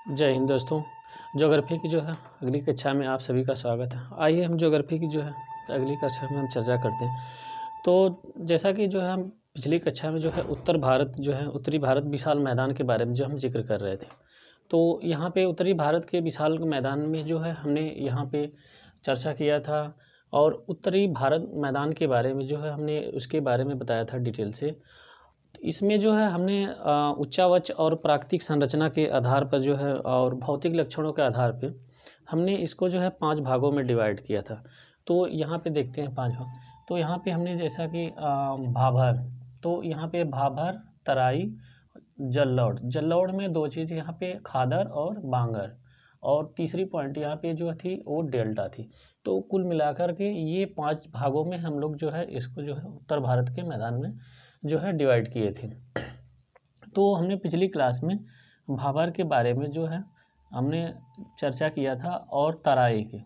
जय हिंद दोस्तों। ज्योग्राफी की जो है अगली कक्षा में आप सभी का स्वागत है। आइए हम ज्योग्राफी की जो है अगली कक्षा में हम चर्चा करते हैं। तो जैसा कि जो है हम पिछली कक्षा में जो है उत्तर भारत जो है उत्तरी भारत विशाल मैदान के बारे में जो हम जिक्र कर रहे थे। तो यहाँ पे उत्तरी भारत के विशाल मैदान में जो है हमने यहाँ पे चर्चा किया था और उत्तरी भारत मैदान के बारे में जो है हमने उसके बारे में बताया था डिटेल से। इसमें जो है हमने उच्चावच और प्राकृतिक संरचना के आधार पर जो है और भौतिक लक्षणों के आधार पे हमने इसको जो है 5 भागों में डिवाइड किया था। तो यहाँ पे देखते हैं 5 भाग। तो यहाँ पे हमने जैसा कि भाभर, तो यहाँ पे भाभर, तराई, जल्लौड़। जल्लौड़ में 2 चीज़ यहाँ पे खादर और बांगर, और तीसरी पॉइंट यहाँ पे जो थी वो डेल्टा थी। तो कुल मिलाकर के ये 5 भागों में हम लोग जो है इसको जो है उत्तर भारत के मैदान में जो है डिवाइड किए थे। तो हमने पिछली क्लास में भाभर के बारे में जो है हमने चर्चा किया था और तराई के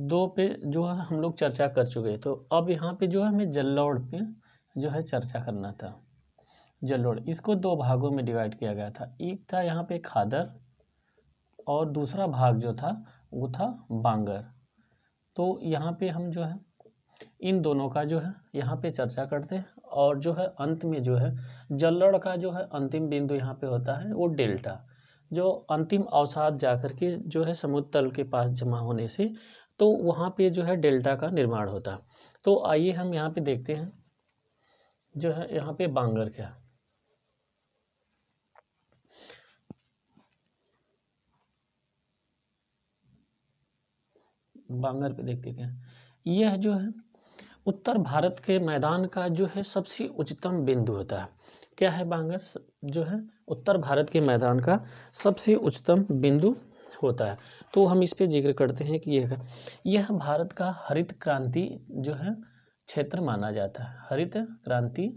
2 पे जो है हम लोग चर्चा कर चुके। तो अब यहाँ पे जो है हमें जल्लौड़ पे जो है चर्चा करना था। जल्लौड़ इसको 2 भागों में डिवाइड किया गया था। एक था यहाँ पे खादर और दूसरा भाग जो था वो था बांगर। तो यहाँ पे हम जो है इन दोनों का जो है यहाँ पे चर्चा करते हैं और जो है अंत में जो है जल्लौड़ का जो है अंतिम बिंदु यहाँ पे होता है वो डेल्टा, जो अंतिम अवसाद जाकर के जो है समुद्र तल के पास जमा होने से तो वहाँ पे जो है डेल्टा का निर्माण होता है। तो आइए हम यहाँ पे देखते हैं जो है यहाँ पे बांगर क्या, बांगर पे देखते हैं यह जो है उत्तर भारत के मैदान का जो है सबसे उच्चतम बिंदु होता है। क्या है बांगर? जो है उत्तर भारत के मैदान का सबसे उच्चतम बिंदु होता है। तो हम इस पे जिक्र करते हैं कि यह भारत का हरित क्रांति जो है क्षेत्र माना जाता है। हरित क्रांति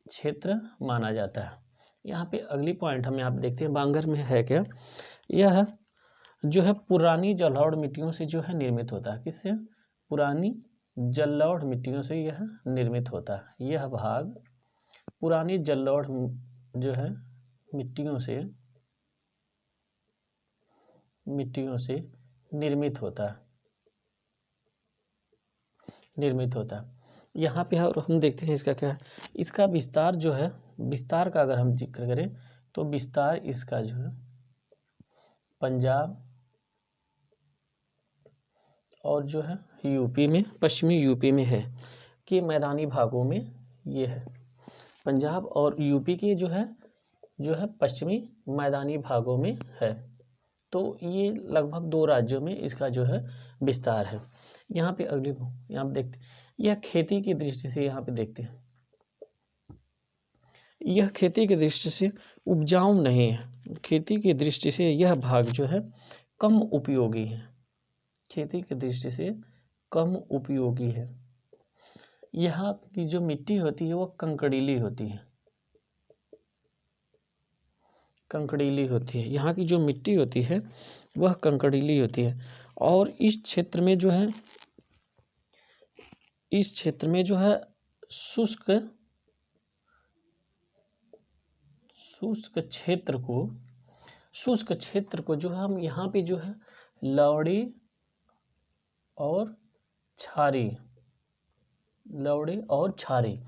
क्षेत्र माना जाता है। यहाँ पे अगली पॉइंट हम यहाँ पे देखते हैं बांगर में है क्या, यह जो है पुरानी जलोढ़ मिट्टियों से जो है निर्मित होता है। किससे? पुरानी जलोढ़ मिट्टियों से यह निर्मित होता है। यह भाग पुरानी जलोढ़ जो है मिट्टियों से निर्मित होता है। यहाँ पे और हम देखते हैं इसका क्या है, इसका विस्तार जो है, विस्तार का अगर हम जिक्र करें तो विस्तार इसका जो है पंजाब और जो है यूपी में, पश्चिमी यूपी में है कि मैदानी भागों में ये है। पंजाब और यूपी के जो है पश्चिमी मैदानी भागों में है। तो ये लगभग 2 राज्यों में इसका जो है विस्तार है। यहाँ पे अगली यहाँ पे देखते हैं, यह खेती की दृष्टि से यहाँ पे देखते हैं, यह खेती की दृष्टि से उपजाऊ नहीं है। खेती की दृष्टि से यह भाग जो है कम उपयोगी है। खेती की दृष्टि से कम उपयोगी है। यहाँ की जो मिट्टी होती है वो कंकड़ीली होती है। यहाँ की जो मिट्टी होती है वह कंकड़ीली होती है। और इस क्षेत्र में जो है शुष्क क्षेत्र को जो हम यहाँ पे जो है लवड़ी और छारी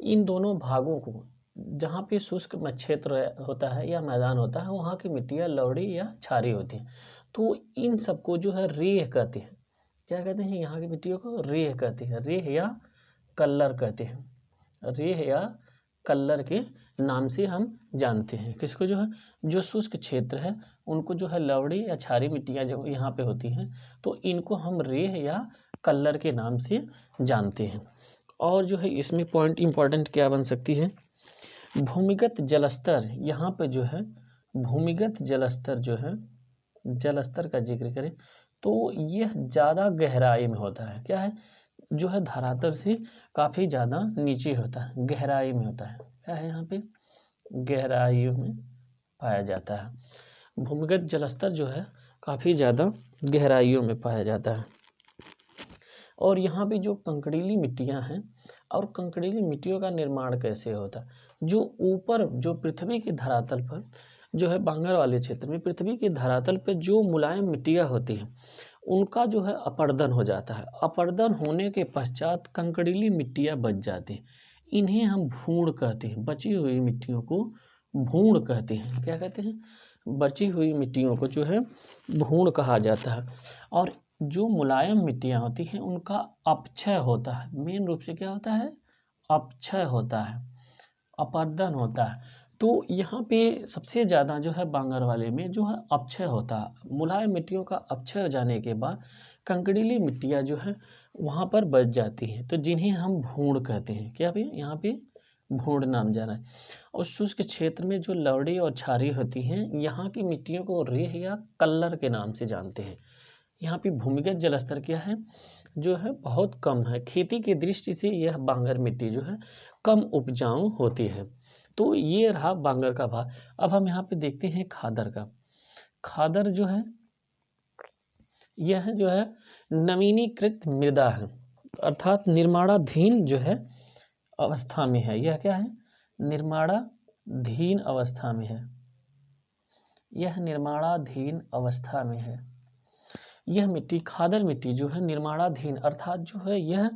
इन दोनों भागों को, जहाँ पे शुष्क क्षेत्र होता है या मैदान होता है वहाँ की मिट्टियाँ लवड़ी या छारी होती हैं। तो इन सबको जो है रेह कहते हैं। क्या कहते हैं? यहाँ की मिट्टियों को रेह कहते हैं। रेह या कल्लर कहते हैं। रेह या कल्लर के नाम से हम जानते हैं। किसको? जो है जो शुष्क क्षेत्र है उनको जो है लवड़ी या छारी मिट्टियाँ जो यहाँ पे होती हैं तो इनको हम रेह या कल्लर के नाम से जानते हैं। और जो है इसमें पॉइंट इम्पॉर्टेंट क्या बन सकती है, भूमिगत जलस्तर। यहाँ पे जो है भूमिगत जलस्तर जो है, जलस्तर का जिक्र करें तो यह ज़्यादा गहराई में होता है। क्या है? जो है धरातल से काफ़ी ज़्यादा नीचे होता है, गहराई में होता है। क्या है? यहाँ पे गहराइयों में पाया जाता है। भूमिगत जलस्तर जो है काफ़ी ज़्यादा गहराइयों में पाया जाता है। और यहाँ पे जो कंकड़ीली मिट्टियाँ हैं और कंकड़ीली मिट्टियों का निर्माण कैसे होता है? जो ऊपर जो पृथ्वी के धरातल पर जो है बांगर वाले क्षेत्र में पृथ्वी के धरातल पर जो मुलायम मिट्टियाँ होती हैं उनका जो है अपर्दन हो जाता है। अपर्दन होने के पश्चात कंकड़ीली मिट्टियाँ बच जाती हैं। इन्हें हम भूण कहते हैं। बची हुई मिट्टियों को भूण कहते हैं। क्या कहते हैं? बची हुई मिट्टियों को जो है भूण कहा जाता है। और जो मुलायम मिट्टियाँ होती हैं उनका अपक्षय होता है। मेन रूप से क्या होता है? अपक्षय होता है, अपर्दन होता है। तो यहाँ पे सबसे ज़्यादा जो है बांगर वाले में जो है अपक्षय होता है। मुलायम मिट्टियों का अपक्षय हो जाने के बाद कंकड़ीली मिट्टियाँ जो है वहाँ पर बच जाती हैं, तो जिन्हें हम भूण कहते हैं। क्या भैया? यहाँ पे भूण नाम जाना है। और शुष्क क्षेत्र में जो लवड़ी और क्षारीय होती हैं, यहाँ की मिट्टियों को रेह या कल्लर के नाम से जानते हैं। यहाँ पे भूमिगत जलस्तर क्या है? जो है बहुत कम है। खेती की दृष्टि से यह बांगर मिट्टी जो है कम उपजाऊ होती है। तो ये रहा बांगर का भाग। अब हम यहाँ पे देखते हैं खादर का। खादर जो है यह जो है नवीनीकृत मृदा है, अर्थात निर्माणाधीन जो है अवस्था में है। यह क्या है? निर्माणाधीन अवस्था में है। यह निर्माणाधीन अवस्था में है। यह मिट्टी खादर मिट्टी जो है निर्माणाधीन अर्थात जो है यह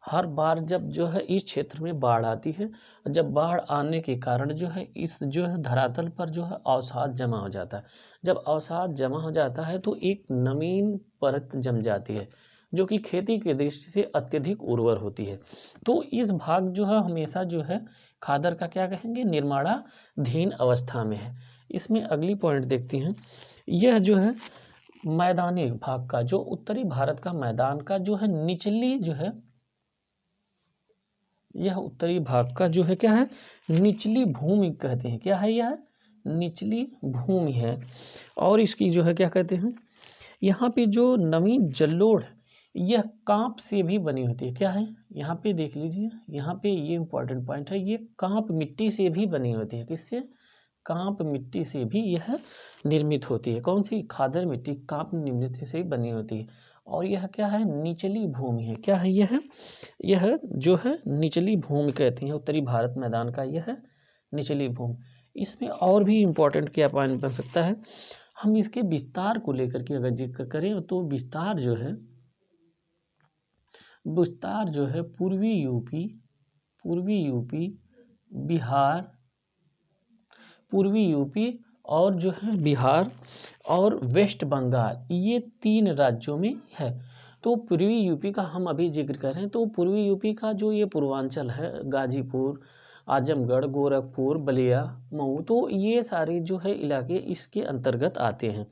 हर बार जब जो है इस क्षेत्र में बाढ़ आती है, जब बाढ़ आने के कारण जो है इस जो है धरातल पर जो है अवसाद जमा हो जाता है। जब अवसाद जमा हो जाता है तो एक नवीन परत जम जाती है जो कि खेती की दृष्टि से अत्यधिक उर्वर होती है। तो इस भाग जो है हमेशा जो है खादर का क्या कहेंगे? निर्माणाधीन अवस्था में है। इसमें अगली पॉइंट देखते हैं। यह जो है मैदानी भाग का जो उत्तरी भारत का मैदान का जो है निचली जो है यह उत्तरी भाग का जो है क्या है? निचली भूमि कहते हैं। क्या है? यह निचली भूमि है। और इसकी जो है क्या कहते हैं? यहाँ पे जो नवीन जलोढ़ यह कांप से भी बनी होती है। क्या है? यहाँ पे देख लीजिए, यहाँ पे ये इंपॉर्टेंट पॉइंट है। ये कांप मिट्टी से भी बनी होती है। किससे? कांप मिट्टी से भी यह निर्मित होती है। कौन सी? खादर मिट्टी कांप मिट्टी से बनी होती है। और यह क्या है? निचली भूमि है। क्या है? यह जो है निचली भूमि कहते हैं। उत्तरी भारत मैदान का यह है निचली भूमि। इसमें और भी इम्पोर्टेंट क्या पॉइंट बन सकता है? हम इसके विस्तार को लेकर के अगर जिक्र करें तो विस्तार जो है पूर्वी यूपी और जो है बिहार और वेस्ट बंगाल, ये 3 राज्यों में है। तो पूर्वी यूपी का हम अभी जिक्र करें तो पूर्वी यूपी का जो ये पूर्वांचल है, गाजीपुर, आजमगढ़, गोरखपुर, बलिया, मऊ, तो ये सारे जो है इलाके इसके अंतर्गत आते हैं।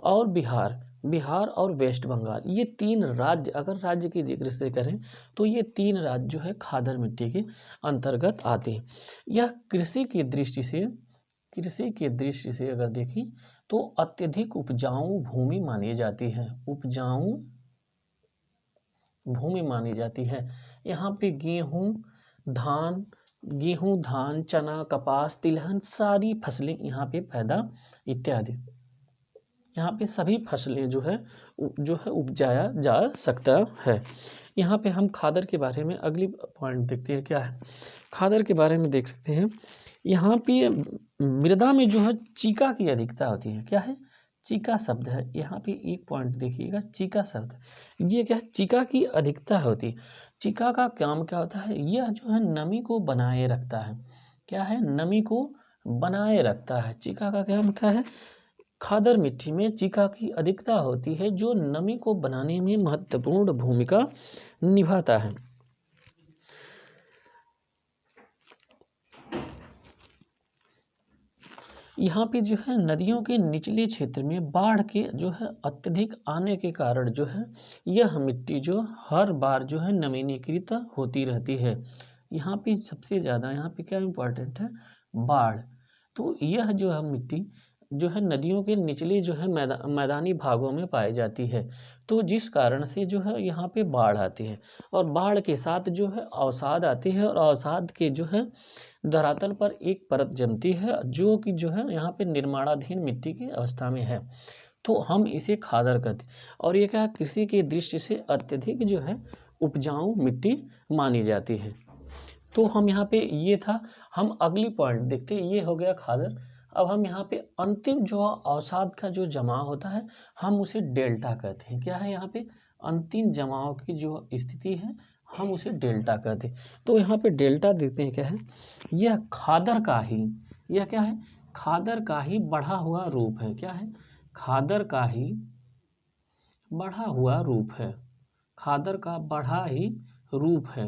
और बिहार और वेस्ट बंगाल, ये 3 राज्य, अगर राज्य की जिक्र से करें तो ये 3 राज्य जो है खादर मिट्टी के अंतर्गत आते हैं। यह कृषि की दृष्टि से अगर देखें तो अत्यधिक उपजाऊ भूमि मानी जाती है। उपजाऊ भूमि मानी जाती है। यहाँ पे गेहूँ, धान, चना, कपास, तिलहन सारी फसलें यहाँ पे पैदा इत्यादि, यहाँ पे सभी फसलें जो है उपजाया जा सकता है। यहाँ पे हम खादर के बारे में अगली पॉइंट देखते हैं। क्या है? खादर के बारे में देख सकते हैं। यहाँ पे मृदा में जो है चीका की अधिकता होती है। क्या है? चीका शब्द है। यहाँ पे एक पॉइंट देखिएगा, चीका शब्द, ये क्या है? चीका की अधिकता होती है। चीका का काम क्या होता है? यह जो है नमी को बनाए रखता है। क्या है? नमी को बनाए रखता है। चीका का काम क्या है? खादर मिट्टी में चीका की अधिकता होती है जो नमी को बनाने में महत्वपूर्ण भूमिका निभाता है। यहाँ पे जो है नदियों के निचले क्षेत्र में बाढ़ के जो है अत्यधिक आने के कारण जो है यह मिट्टी जो हर बार जो है नवीनीकृत होती रहती है। यहाँ पे सबसे ज़्यादा यहाँ पे क्या इम्पोर्टेंट है? बाढ़। तो यह जो है मिट्टी जो है नदियों के निचले जो है मैदानी भागों में पाई जाती है। तो जिस कारण से जो है यहाँ पे बाढ़ आती है और बाढ़ के साथ जो है अवसाद आते हैं और अवसाद के जो है धरातल पर एक परत जमती है जो कि जो है यहाँ पे निर्माणाधीन मिट्टी की अवस्था में है। तो हम इसे खादर कहते हैं। और ये क्या? कृषि की दृष्टि से अत्यधिक जो है उपजाऊ मिट्टी मानी जाती है। तो हम यहाँ पे ये था, हम अगली पॉइंट देखते हैं। ये हो गया खादर। अब हम यहाँ पे अंतिम जो अवसाद का जो जमाव होता है हम उसे डेल्टा कहते हैं। क्या है यहाँ पे? अंतिम जमाव की जो स्थिति है हम उसे डेल्टा कहते हैं। तो यहाँ पे डेल्टा देखते हैं क्या है, यह खादर का ही, यह क्या है? खादर का ही बढ़ा हुआ रूप है। क्या है? खादर का ही बढ़ा हुआ रूप है। खादर का बढ़ा ही रूप है।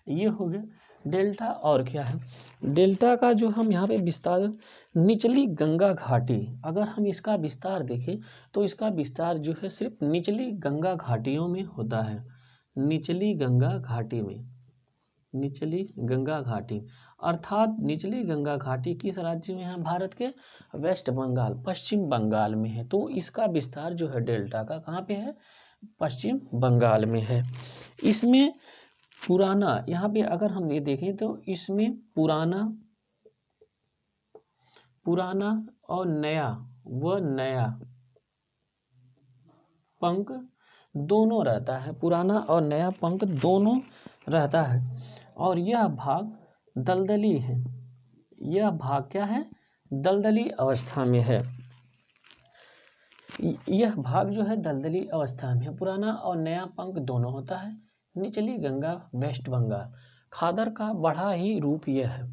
ये हो गया डेल्टा। और क्या है? डेल्टा का जो हम यहाँ पे विस्तार, निचली गंगा घाटी, अगर हम इसका विस्तार देखें तो इसका विस्तार जो है सिर्फ निचली गंगा घाटियों में होता है। निचली गंगा घाटी में, निचली गंगा घाटी, अर्थात निचली गंगा घाटी किस राज्य में है? भारत के वेस्ट बंगाल, पश्चिम बंगाल में है। तो इसका विस्तार जो है डेल्टा का कहाँ पे है? पश्चिम बंगाल में है। इसमें पुराना, यहाँ पे अगर हम ये देखें तो इसमें पुराना और नया व नया पंख दोनों रहता है। पुराना और नया पंख दोनों रहता है। और यह भाग दलदली है। यह भाग क्या है? दलदली अवस्था में है। यह भाग जो है दलदली अवस्था में है। पुराना और नया पंख दोनों होता है। निचली गंगा, वेस्ट बंगाल। खादर का बढ़ा ही रूप यह है।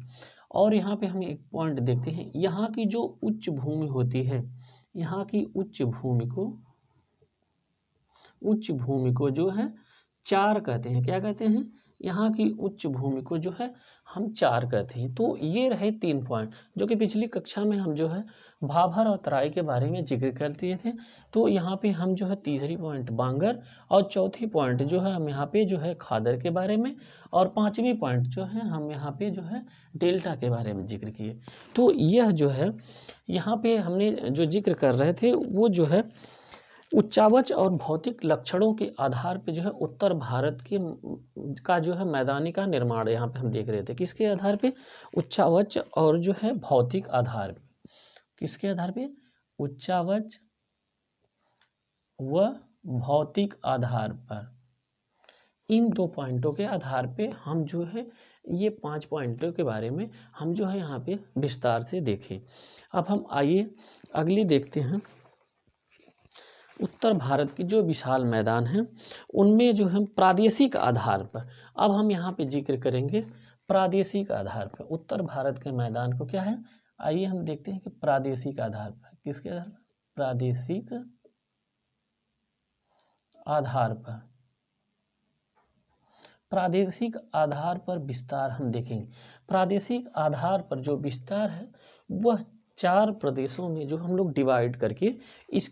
और यहाँ पे हम एक पॉइंट देखते हैं, यहाँ की जो उच्च भूमि होती है, यहाँ की उच्च भूमि को जो है चार कहते हैं। क्या कहते हैं? यहाँ की उच्च भूमि को जो है हम चार कहते हैं। तो ये रहे 3 पॉइंट जो कि पिछली कक्षा में हम जो है भाभर और तराई के बारे में जिक्र कर दिए थे। तो यहाँ पे हम जो है तीसरी पॉइंट बांगर और चौथी पॉइंट जो है हम यहाँ पे जो है खादर के बारे में, और 5वीं पॉइंट जो है हम यहाँ पे जो है डेल्टा के बारे में जिक्र किए। तो यह जो है यहाँ पे हमने जो जिक्र कर रहे थे वो जो है उच्चावच और भौतिक लक्षणों के आधार पे जो है उत्तर भारत के का जो है मैदानी का निर्माण यहाँ पे हम देख रहे थे। किसके आधार पे? उच्चावच और जो है भौतिक आधार पे। किसके आधार पे? उच्चावच व भौतिक आधार पर। इन 2 पॉइंटों के आधार पे हम जो है ये 5 पॉइंटों के बारे में हम जो है यहाँ पे विस्तार से देखें। अब हम आइए अगली देखते हैं। उत्तर भारत के जो विशाल मैदान हैं उनमें जो हम प्रादेशिक आधार पर, अब हम यहाँ पे जिक्र करेंगे प्रादेशिक आधार पर उत्तर भारत के मैदान को। क्या है? आइए हम देखते हैं कि प्रादेशिक आधार पर, किसके आधार पर? प्रादेशिक आधार पर। प्रादेशिक आधार पर विस्तार हम देखेंगे। प्रादेशिक आधार पर जो विस्तार है वह 4 प्रदेशों में जो हम लोग डिवाइड करके इस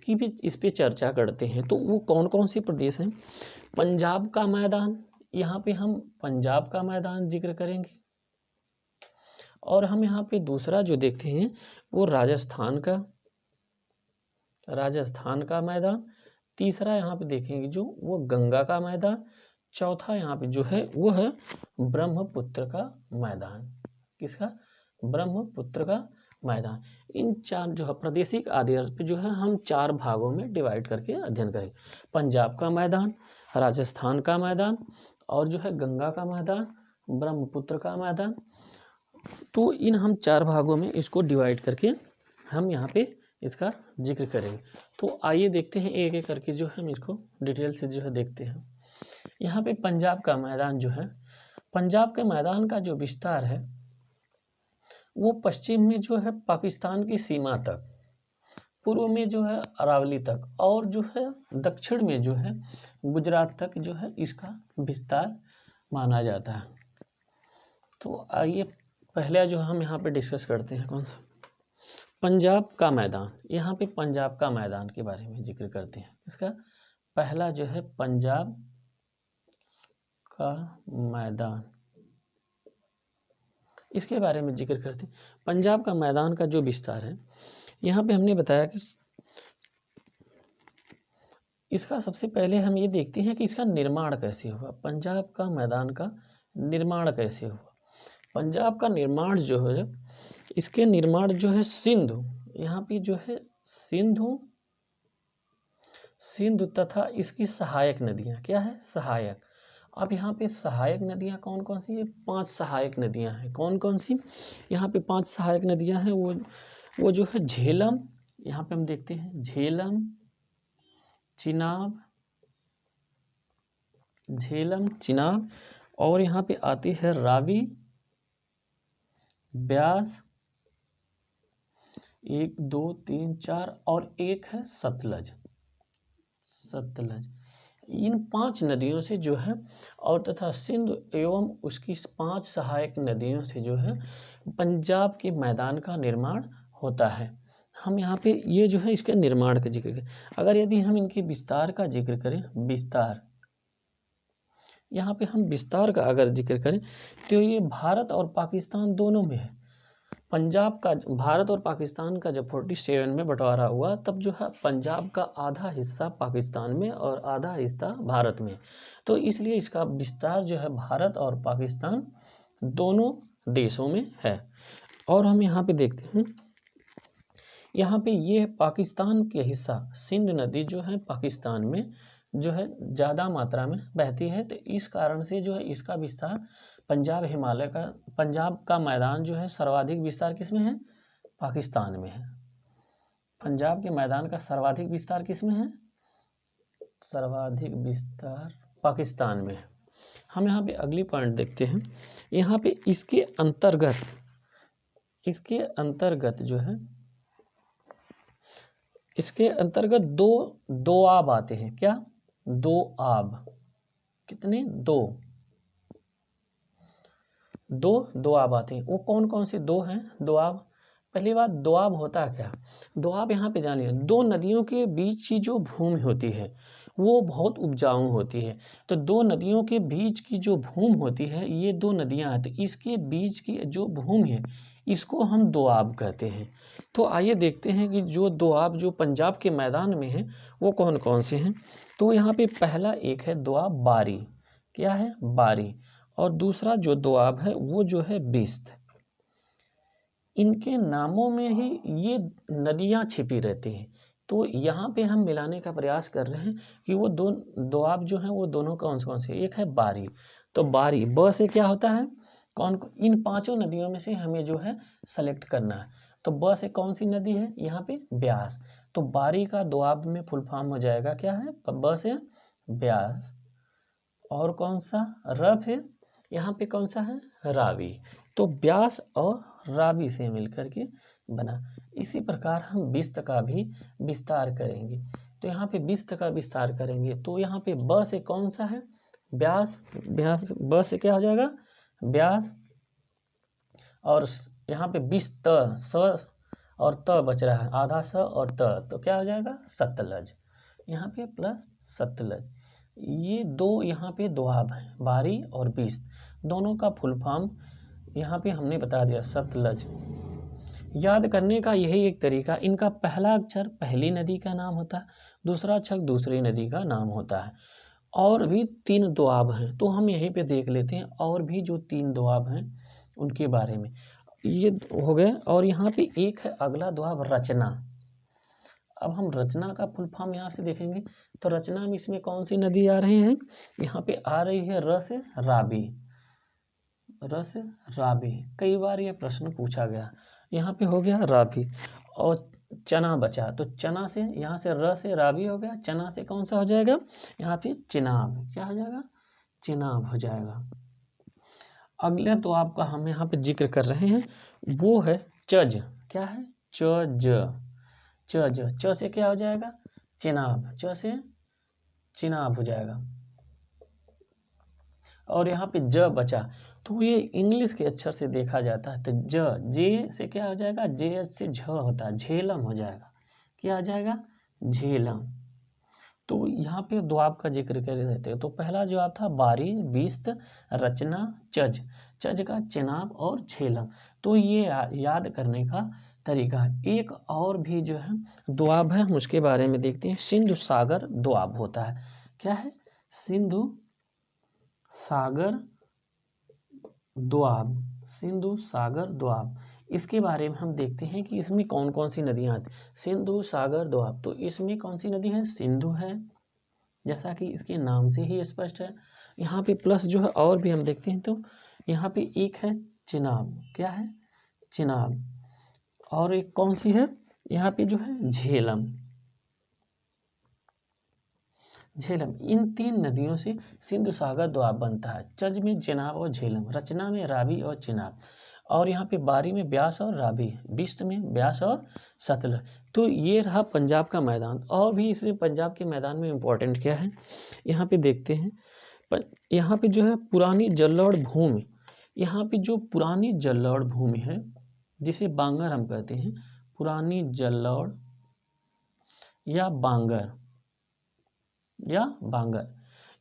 पे चर्चा करते हैं। तो वो कौन कौन से प्रदेश हैं? पंजाब का मैदान, यहाँ पे हम पंजाब का मैदान जिक्र करेंगे। और हम यहाँ पे दूसरा जो देखते हैं वो राजस्थान का मैदान। तीसरा यहाँ पे देखेंगे जो वो गंगा का मैदान। चौथा यहाँ पे जो है वो है ब्रह्मपुत्र का मैदान। किसका? ब्रह्मपुत्र का मैदान। इन 4 जो है प्रादेशिक आधार पे जो है हम 4 भागों में डिवाइड करके अध्ययन करेंगे। पंजाब का मैदान, राजस्थान का मैदान, और जो है गंगा का मैदान, ब्रह्मपुत्र का मैदान। तो इन हम 4 भागों में इसको डिवाइड करके हम यहाँ पे इसका जिक्र करेंगे। तो आइए देखते हैं एक एक करके जो है हम इसको डिटेल से जो है देखते हैं। यहाँ पे पंजाब का मैदान जो है, पंजाब के मैदान का जो विस्तार है वो पश्चिम में जो है पाकिस्तान की सीमा तक, पूर्व में जो है अरावली तक, और जो है दक्षिण में जो है गुजरात तक जो है इसका विस्तार माना जाता है। तो आइए पहले जो हम यहाँ पे डिस्कस करते हैं कौन सा? पंजाब का मैदान। यहाँ पे पंजाब का मैदान के बारे में जिक्र करते हैं। इसका पहला जो है पंजाब का मैदान, इसके बारे में जिक्र करते हैं। पंजाब का मैदान का जो विस्तार है यहाँ पे हमने बताया कि इसका सबसे पहले हम ये देखते हैं कि इसका निर्माण कैसे हुआ। पंजाब का मैदान का निर्माण कैसे हुआ? पंजाब का निर्माण जो है, इसके निर्माण जो है सिंधु, यहाँ पे जो है सिंधु तथा इसकी सहायक नदियाँ, क्या है, सहायक। अब यहाँ पे सहायक नदियाँ कौन कौन सी है, 5 सहायक नदियाँ हैं। कौन कौन सी, यहाँ पे 5 सहायक नदियाँ हैं। वो जो है झेलम, यहाँ पे हम देखते हैं झेलम, चिनाब, और यहाँ पे आती है रावी, ब्यास, 1 2 3 4, और एक है सतलज। इन 5 नदियों से जो है, और तथा सिंधु एवं उसकी 5 सहायक नदियों से जो है पंजाब के मैदान का निर्माण होता है। हम यहाँ पे ये जो है इसके निर्माण का जिक्र करें। अगर यदि हम इनके विस्तार का जिक्र करें, विस्तार, यहाँ पे हम विस्तार का अगर जिक्र करें तो ये भारत और पाकिस्तान दोनों में है। पंजाब का, भारत और पाकिस्तान का जब 47 में बंटवारा हुआ तब जो है पंजाब का आधा हिस्सा पाकिस्तान में और आधा हिस्सा भारत में, तो इसलिए इसका विस्तार जो है भारत और पाकिस्तान दोनों देशों में है। और हम यहाँ पे देखते हैं, यहाँ पे ये पाकिस्तान के हिस्सा सिंध नदी जो है पाकिस्तान में जो है ज़्यादा मात्रा में बहती है, तो इस कारण से जो है इसका विस्तार पंजाब हिमालय का, पंजाब का मैदान जो है सर्वाधिक विस्तार किस में है, पाकिस्तान में है। पंजाब के मैदान का सर्वाधिक विस्तार किस में है, सर्वाधिक विस्तार पाकिस्तान में है। हम यहाँ पे अगली पॉइंट देखते हैं। यहाँ पे इसके अंतर्गत जो है, इसके अंतर्गत दो आब आते हैं। क्या, 2 आब, कितने, 2 आब आते हैं। वो कौन कौन से 2 हैं, 2 आब। पहली बात, दोआब होता क्या, दोआब यहाँ पे जानिए, 2 नदियों के बीच की जो भूमि होती है वो बहुत उपजाऊ होती है। तो 2 नदियों के बीच की जो भूमि होती है, ये 2 नदियाँ हैं, तो इसके बीच की जो भूमि है इसको हम दोआब कहते हैं। तो आइए देखते हैं कि जो दोआब जो पंजाब के मैदान में है वो कौन कौन से हैं। तो यहाँ पे पहला एक है दोआब बारी, क्या है, बारी, और दूसरा जो दोआब है वो जो है बिस्त। इनके नामों में ही ये नदियाँ छिपी रहती हैं। तो यहाँ पे हम मिलाने का प्रयास कर रहे हैं कि वो दोआब जो हैं वो दोनों कौन से, एक है बारी। तो बारी, ब से क्या होता है, कौन, इन 5 नदियों में से हमें जो है सेलेक्ट करना है। तो ब से कौन सी नदी है, यहाँ पे ब्यास। तो बारी का दोआब में फुल फॉर्म हो जाएगा, क्या है, ब से ब्यास। और कौन सा, र है, यहाँ पे कौन सा है, रावी। तो ब्यास और रावी से मिलकर के बना। इसी प्रकार हम बिस्त का भी विस्तार करेंगे। तो यहाँ पे बिस्त का विस्तार करेंगे तो यहाँ पे ब से कौन सा है, ब्यास, ब से क्या हो जाएगा, ब्यास। और यहाँ पे बिस्त, स और त बच रहा है, आधा स और त, तो क्या हो जाएगा, सतलज। यहाँ पे प्लस सतलज। ये 2 यहाँ पे दोआब हैं, बारी और बिस्त, दोनों का फुल फॉर्म यहाँ पे हमने बता दिया, सतलज। याद करने का यही एक तरीका, इनका पहला अक्षर पहली नदी का नाम होता है, दूसरा अक्षर दूसरी नदी का नाम होता है। और भी 3 दोआब हैं, तो हम यहीं पे देख लेते हैं और भी जो 3 दोआब हैं उनके बारे में। ये हो गए। और यहाँ पे एक है अगला दोआब, रचना। अब हम रचना का फुल फॉर्म यहाँ से देखेंगे। तो रचना में इसमें कौन सी नदी आ रही है, यहाँ पे आ रही है र से रावी, र से रावी। कई बार ये प्रश्न पूछा गया। यहाँ पे हो गया रावी। और चना बचा, तो चना से, यहाँ से र से रावी हो गया, चना से कौन सा हो जाएगा, यहाँ पे चिनाब, क्या हो जाएगा, चिनाब हो जाएगा। अगले तो आपका हम यहाँ पे जिक्र कर रहे हैं वो है चज, क्या है, चज, च से क्या हो जाएगा, चिनाब, च से चिनाब हो जाएगा। और यहाँ पे ज बचा, तो ये इंग्लिश के अक्षर से देखा जाता है। तो जे से क्या हो जाएगा, जे से झ होता है, झेलम हो जाएगा, क्या आ जाएगा, झेलम। तो यहाँ पे दोआब का जिक्र कर रहे थे। तो पहला जवाब था बारी, बिस्त, रचना, चज का चिनाब और झेलम। तो ये याद करने का तरीका है। एक और भी जो है दोआब है, हम उसके बारे में देखते हैं। सिंधु सागर दोआब होता है, क्या है, सिंधु सागर दोआब, सिंधु सागर दोआब। इसके बारे में हम देखते हैं कि इसमें कौन कौन सी नदियाँ आती, सिंधु सागर दोआब। तो इसमें कौन सी नदी है, सिंधु है, जैसा कि इसके नाम से ही स्पष्ट है। यहाँ पे प्लस जो है और भी हम देखते हैं, तो यहाँ पे एक है चिनाब, क्या है, चिनाब, और एक कौन सी है यहाँ पे जो है झेलम, झेलम। इन 3 नदियों से सिंधु सागर दोआब बनता है। चज में चिनाब और झेलम, रचना में रावी और चिनाब, और यहाँ पे बारी में ब्यास और रावी, बिस्त में ब्यास और सतलज। तो ये रहा पंजाब का मैदान। और भी इसमें पंजाब के मैदान में इम्पोर्टेंट क्या है, यहाँ पे देखते हैं। यहाँ पे जो है पुरानी जलोढ़ भूमि, यहाँ पे जो पुरानी जलोढ़ भूमि है जिसे बांगर हम कहते हैं, पुरानी जलोढ़ या बांगर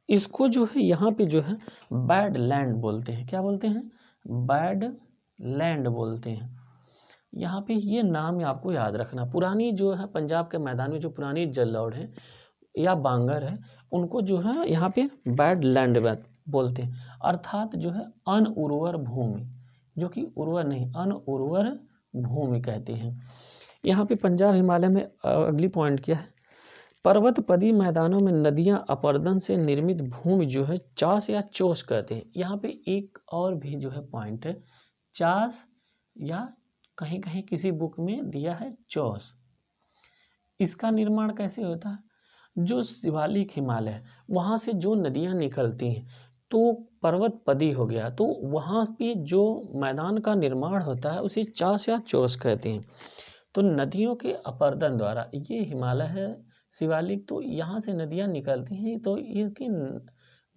इसको जो है यहाँ पे जो है बैड लैंड बोलते हैं। क्या बोलते हैं, बैड लैंड बोलते हैं। यहाँ पे ये नाम आपको याद रखना। पुरानी जो है पंजाब के मैदान में जो पुरानी जलोढ़ है या बांगर है, उनको जो है यहाँ पे बैड लैंड बोलते हैं, अर्थात जो है अनउर्वर भूमि, जो कि उर्वर नहीं, अनउर्वर भूमि कहते हैं। यहाँ पे पंजाब हिमालय में अगली पॉइंट क्या है, पर्वतपदी मैदानों में नदियाँ अपर्दन से निर्मित भूमि जो है चास या चोस कहते हैं। यहाँ पे एक और भी जो है पॉइंट है, चास या कहीं कहीं किसी बुक में दिया है चौस। इसका निर्माण कैसे होता है, जो शिवालिक हिमालय है वहाँ से जो नदियाँ निकलती हैं तो पर्वतपदी हो गया, तो वहाँ पे जो मैदान का निर्माण होता है उसे चास या चोस कहते हैं। तो नदियों के अपर्दन द्वारा, ये हिमालय है शिवालिक, तो यहाँ से नदियाँ निकलती हैं, तो इनके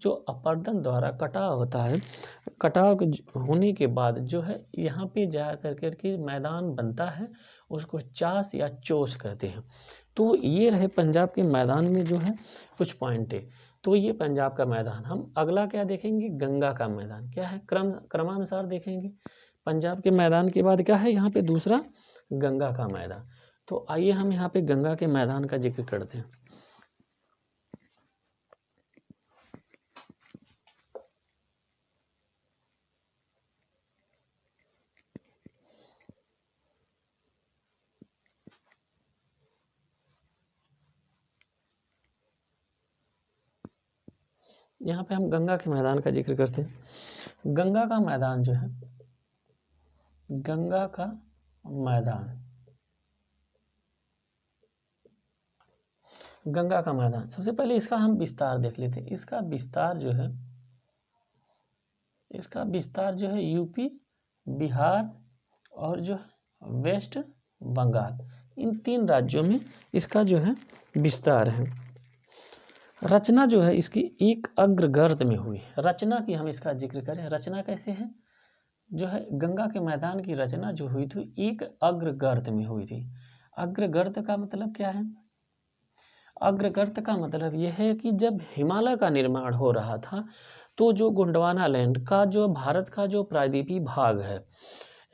जो अपर्दन द्वारा कटाव होता है, कटाव होने के बाद जो है यहाँ पे जा करके मैदान बनता है, उसको चास या चोस कहते हैं। तो ये रहे पंजाब के मैदान में जो है कुछ पॉइंट है। तो ये पंजाब का मैदान। हम अगला क्या देखेंगे, गंगा का मैदान। क्या है, क्रमानुसार देखेंगे। पंजाब के मैदान के बाद क्या है यहाँ पे दूसरा, गंगा का मैदान। तो आइए हम यहाँ पे गंगा के मैदान का जिक्र करते हैं। यहाँ पे हम गंगा के मैदान का जिक्र करते हैं। गंगा का मैदान जो है, गंगा का मैदान, गंगा का मैदान, सबसे पहले इसका हम विस्तार देख लेते हैं। इसका विस्तार जो है यूपी, बिहार और जो वेस्ट बंगाल, इन 3 राज्यों में इसका जो है विस्तार है। रचना जो है इसकी एक अग्रगर्त में हुई। रचना की हम इसका जिक्र करें, रचना कैसे है, जो है गंगा के मैदान की रचना जो हुई थी एक अग्रगर्त में हुई थी। अग्रगर्त का मतलब क्या है, अग्रगर्त का मतलब यह है कि जब हिमालय का निर्माण हो रहा था तो जो गोंडवाना लैंड का जो भारत का जो प्रायद्वीपीय भाग है,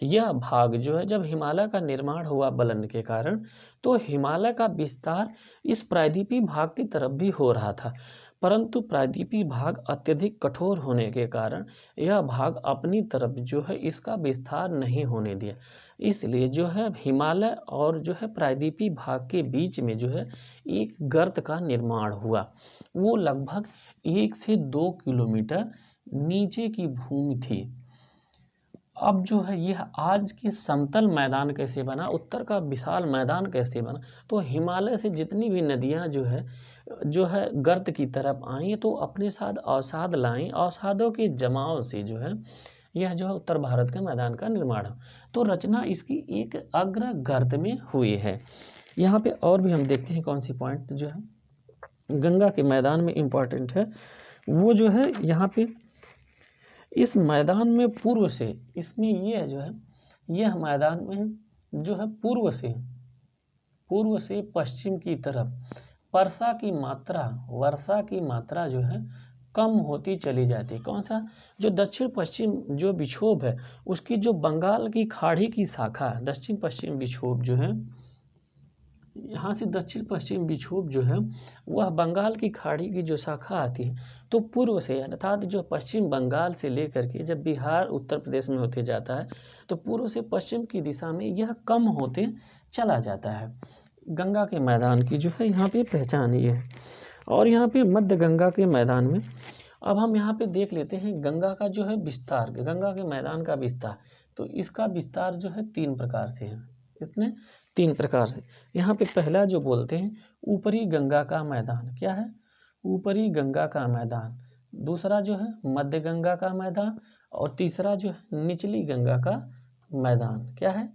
यह भाग जो है जब हिमालय का निर्माण हुआ बलन के कारण, तो हिमालय का विस्तार इस प्रायद्वीपीय भाग की तरफ भी हो रहा था, परंतु प्रायद्वीपीय भाग अत्यधिक कठोर होने के कारण यह भाग अपनी तरफ जो है इसका विस्तार नहीं होने दिया। इसलिए जो है हिमालय और जो है प्रायद्वीपीय भाग के बीच में जो है एक गर्त का निर्माण हुआ। वो लगभग 1 से 2 किलोमीटर नीचे की भूमि थी। अब जो है यह आज के समतल मैदान कैसे बना, उत्तर का विशाल मैदान कैसे बना, तो हिमालय से जितनी भी नदियां जो है गर्त की तरफ आई तो अपने साथ अवसाद लाएं, अवसादों के जमाव से जो है यह जो है उत्तर भारत के मैदान का निर्माण हो। तो रचना इसकी एक अग्र गर्त में हुई है। यहाँ पे और भी हम देखते हैं कौन सी पॉइंट जो है गंगा के मैदान में इम्पॉर्टेंट है। वो जो है यहाँ पे इस मैदान में पूर्व से, इसमें ये जो है यह मैदान में जो है पूर्व से पश्चिम की तरफ वर्षा की मात्रा जो है कम होती चली जाती है। कौन सा, जो दक्षिण पश्चिम जो विक्षोभ है उसकी जो बंगाल की खाड़ी की शाखा दक्षिण पश्चिम विक्षोभ जो है यहाँ से दक्षिण पश्चिम विक्षोभ जो है वह बंगाल की खाड़ी की जो शाखा आती है, तो पूर्व से अर्थात जो पश्चिम बंगाल से लेकर के जब बिहार उत्तर प्रदेश में होते जाता है तो पूर्व से पश्चिम की दिशा में यह कम होते चला जाता है। गंगा के मैदान की जो है यहाँ पे पहचान ये है। और यहाँ पे मध्य गंगा के मैदान में अब हम यहाँ पे देख लेते हैं गंगा का जो है विस्तार, गंगा के मैदान का विस्तार। तो इसका विस्तार जो है 3 प्रकार से है। कितने? 3 प्रकार से। यहाँ पे पहला जो बोलते हैं ऊपरी गंगा का मैदान, क्या है? ऊपरी गंगा का मैदान। दूसरा जो है मध्य गंगा का मैदान, और तीसरा जो है निचली गंगा का मैदान। क्या है?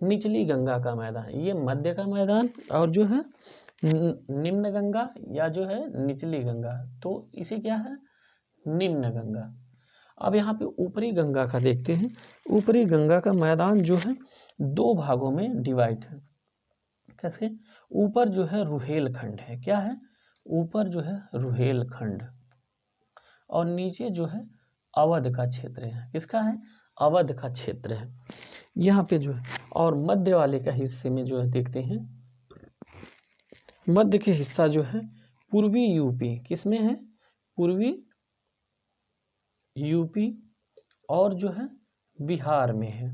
निचली गंगा का मैदान। ये मध्य का मैदान और जो है निम्न गंगा या जो है निचली गंगा, तो इसे क्या है? निम्न गंगा। अब यहाँ पे ऊपरी गंगा का देखते हैं। ऊपरी गंगा का मैदान जो है 2 भागों में डिवाइड है। कैसे? ऊपर जो है रुहेलखंड है। क्या है? ऊपर जो है रुहेलखंड, और नीचे जो है अवध का क्षेत्र है। किसका है? अवध का क्षेत्र है यहाँ पे जो है। और मध्य वाले का हिस्से में जो है देखते हैं, मध्य के हिस्सा जो है पूर्वी यूपी, किसमें है? पूर्वी यूपी और जो है बिहार में है।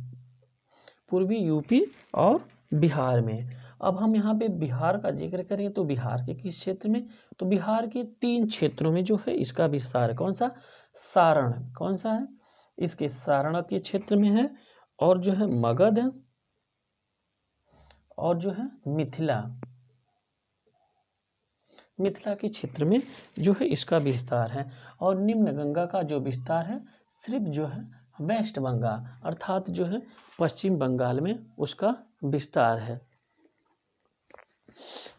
पूर्वी यूपी और बिहार में। अब हम यहाँ पे बिहार का जिक्र करें तो बिहार के किस क्षेत्र में? तो बिहार के 3 क्षेत्रों में जो है इसका विस्तार है। कौन सा? सारण। कौन सा है? इसके सारण के क्षेत्र में है, और जो है मगध है, और जो है मिथिला, मिथिला के क्षेत्र में जो है इसका विस्तार है। और निम्न गंगा का जो विस्तार है सिर्फ जो है वेस्ट बंगाल अर्थात जो है पश्चिम बंगाल में उसका विस्तार है।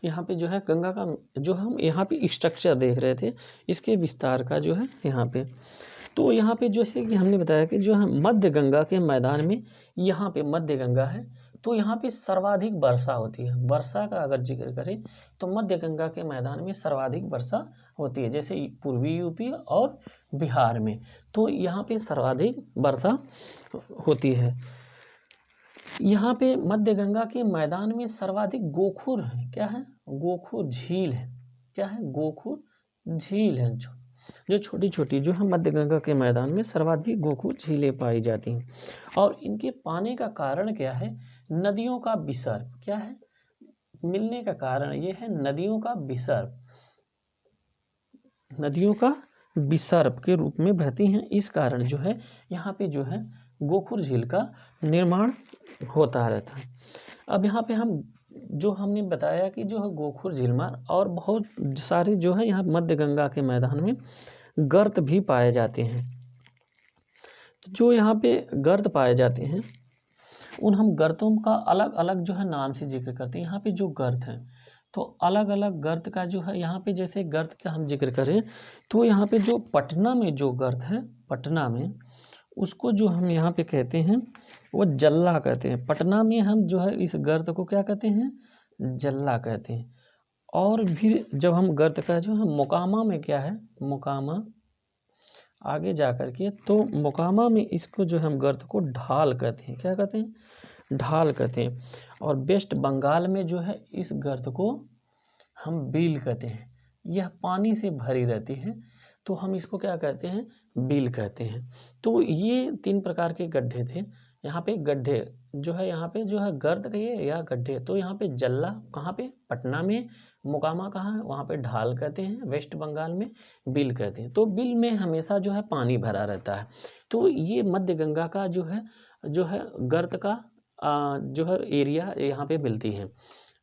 यहाँ पे जो है गंगा का जो हम यहाँ पे स्ट्रक्चर देख रहे थे, इसके विस्तार का जो है यहाँ पे, तो यहाँ पे जैसे कि हमने बताया कि जो है मध्य गंगा के मैदान में यहाँ पे मध्य गंगा है, तो यहाँ पे सर्वाधिक वर्षा होती है। वर्षा का अगर जिक्र करें तो मध्य गंगा के मैदान में सर्वाधिक वर्षा होती है, जैसे पूर्वी यूपी और बिहार में, तो यहाँ पे सर्वाधिक वर्षा होती है। यहाँ पे मध्य गंगा के मैदान में सर्वाधिक गोखुर है। क्या है? गोखुर झील है। क्या है? गोखुर झील है, जो छोटी छोटी जो है मध्य गंगा के मैदान में सर्वाधिक गोखुर झीलें पाई जाती हैं। और इनके पाने का कारण क्या है? नदियों का विसर्ग। क्या है? मिलने का कारण ये है नदियों का विसर्ग, नदियों का विसर्ग के रूप में बहती हैं। इस कारण जो है यहाँ पे जो है गोखुर झील का निर्माण होता रहता है। अब यहाँ पे हम जो हमने बताया कि जो है गोखुर झील में और बहुत सारे जो है यहाँ मध्य गंगा के मैदान में गर्त भी पाए जाते हैं। जो यहाँ पे गर्त पाए जाते हैं उन हम गर्तों का अलग अलग जो है नाम से जिक्र करते हैं। यहाँ पे जो गर्त हैं तो अलग अलग गर्त का जो है यहाँ पे, जैसे गर्त का हम जिक्र करें तो यहाँ पे जो पटना में जो गर्त है, पटना में उसको जो हम यहाँ पे कहते हैं वो जल्ला कहते हैं। पटना में हम जो है इस गर्त को क्या कहते हैं? जल्ला कहते हैं। और भी जब हम गर्त का जो है मोकामा में क्या है? मोकामा आगे जा कर के, तो मोकामा में इसको जो हम गर्त को ढाल कहते हैं। क्या कहते हैं? ढाल कहते हैं। और वेस्ट बंगाल में जो है इस गर्त को हम बील कहते हैं। यह पानी से भरी रहती है तो हम इसको क्या कहते हैं? बील कहते हैं। तो ये 3 प्रकार के गड्ढे थे। यहाँ पे गड्ढे जो है यहाँ पे जो है गर्त कहिए या गड्ढे, तो यहाँ पे जल्ला कहाँ पे? पटना में। मोकामा कहाँ है? वहाँ पे ढाल कहते हैं। वेस्ट बंगाल में बिल कहते हैं। तो बिल में हमेशा जो है पानी भरा रहता है। तो ये मध्य गंगा का जो है गर्त का जो है एरिया यहाँ पे मिलती है।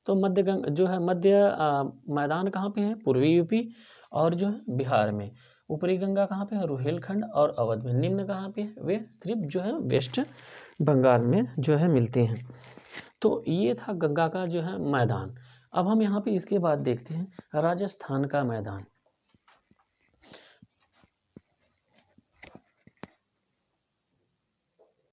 तो मध्य गंगा जो है मध्य मैदान कहाँ पे है? पूर्वी यूपी और जो है बिहार में। ऊपरी गंगा कहाँ पे है? रुहेलखंड और अवध में। निम्न कहाँ पे है? वे सिर्फ जो है वेस्ट बंगाल में जो है मिलते हैं। तो ये था गंगा का जो है मैदान। अब हम यहाँ पे इसके बाद देखते हैं राजस्थान का मैदान।